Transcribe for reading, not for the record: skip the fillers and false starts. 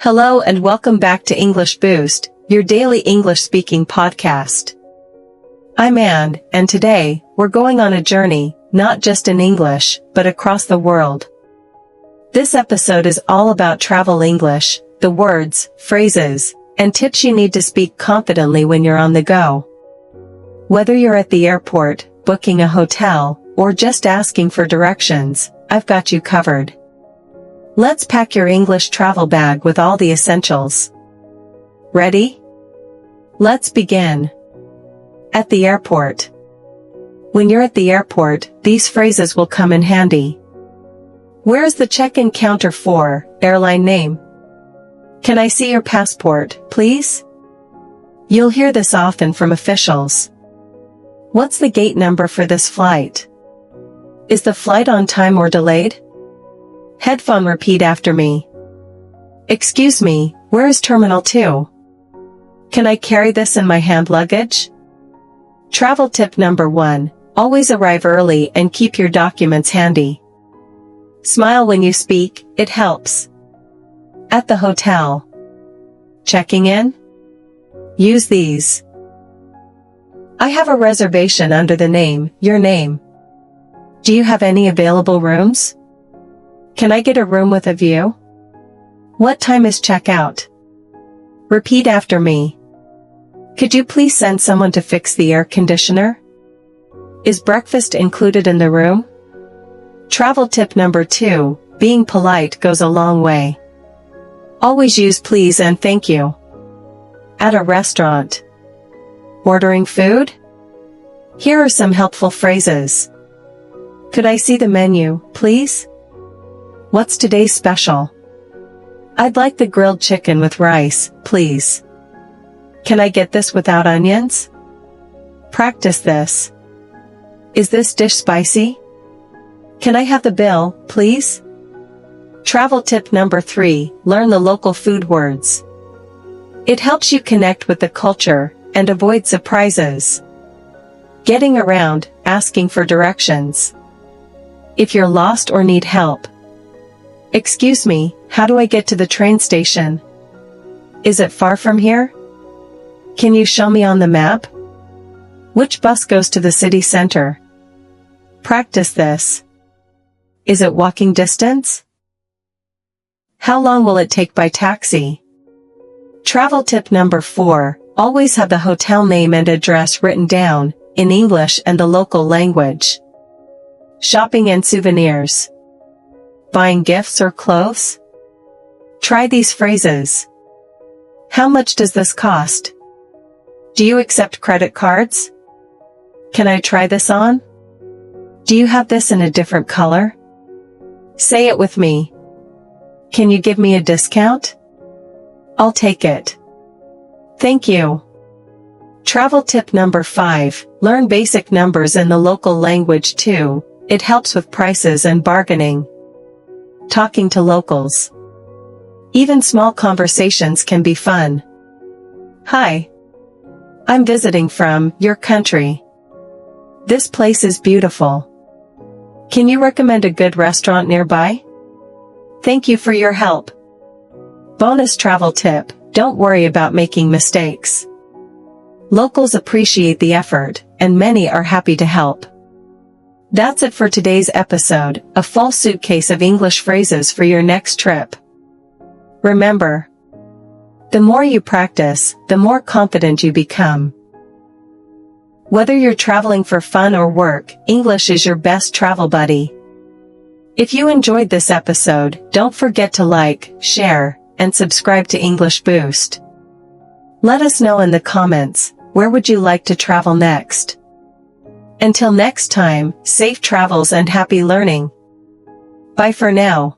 Hello and welcome back to English Boost, your daily English speaking podcast. I'm Anne, and today, we're going on a journey, not just in English, but across the world. This episode is all about travel English, the words, phrases, and tips you need to speak confidently when you're on the go. Whether you're at the airport, booking a hotel, or just asking for directions, I've got you covered. Let's pack your English travel bag with all the essentials. Ready? Let's begin. At the airport. When you're at the airport, these phrases will come in handy. Where's the check-in counter for, airline name? Can I see your passport, please? You'll hear this often from officials. What's the gate number for this flight? Is the flight on time or delayed? Headphone, repeat after me. Excuse me, where is Terminal 2? Can I carry this in my hand luggage? Travel tip number 1, always arrive early and keep your documents handy. Smile when you speak, it helps. At the hotel. Checking in? Use these. I have a reservation under the name, your name. Do you have any available rooms? Can I get a room with a view? What time is checkout? Repeat after me. Could you please send someone to fix the air conditioner? Is breakfast included in the room? Travel tip number 2, being polite goes a long way. Always use please and thank you. At a restaurant. Ordering food? Here are some helpful phrases. Could I see the menu, please? What's today's special? I'd like the grilled chicken with rice, please. Can I get this without onions? Practice this. Is this dish spicy? Can I have the bill, please? Travel tip number 3, learn the local food words. It helps you connect with the culture and avoid surprises. Getting around, asking for directions. If you're lost or need help. Excuse me, how do I get to the train station? Is it far from here? Can you show me on the map? Which bus goes to the city center? Practice this. Is it walking distance? How long will it take by taxi? Travel tip number 4, always have the hotel name and address written down, in English and the local language. Shopping and souvenirs. Buying gifts or clothes? Try these phrases. How much does this cost? Do you accept credit cards? Can I try this on? Do you have this in a different color? Say it with me. Can you give me a discount? I'll take it. Thank you. Travel tip number 5, learn basic numbers in the local language too. It helps with prices and bargaining. Talking to locals. Even small conversations can be fun. Hi. I'm visiting from your country. This place is beautiful. Can you recommend a good restaurant nearby? Thank you for your help. Bonus travel tip, don't worry about making mistakes. Locals appreciate the effort, and many are happy to help. That's it for today's episode, a full suitcase of English phrases for your next trip. Remember, the more you practice, the more confident you become. Whether you're traveling for fun or work, English is your best travel buddy. If you enjoyed this episode, don't forget to like, share, and subscribe to English Boost. Let us know in the comments, where would you like to travel next? Until next time, safe travels and happy learning. Bye for now.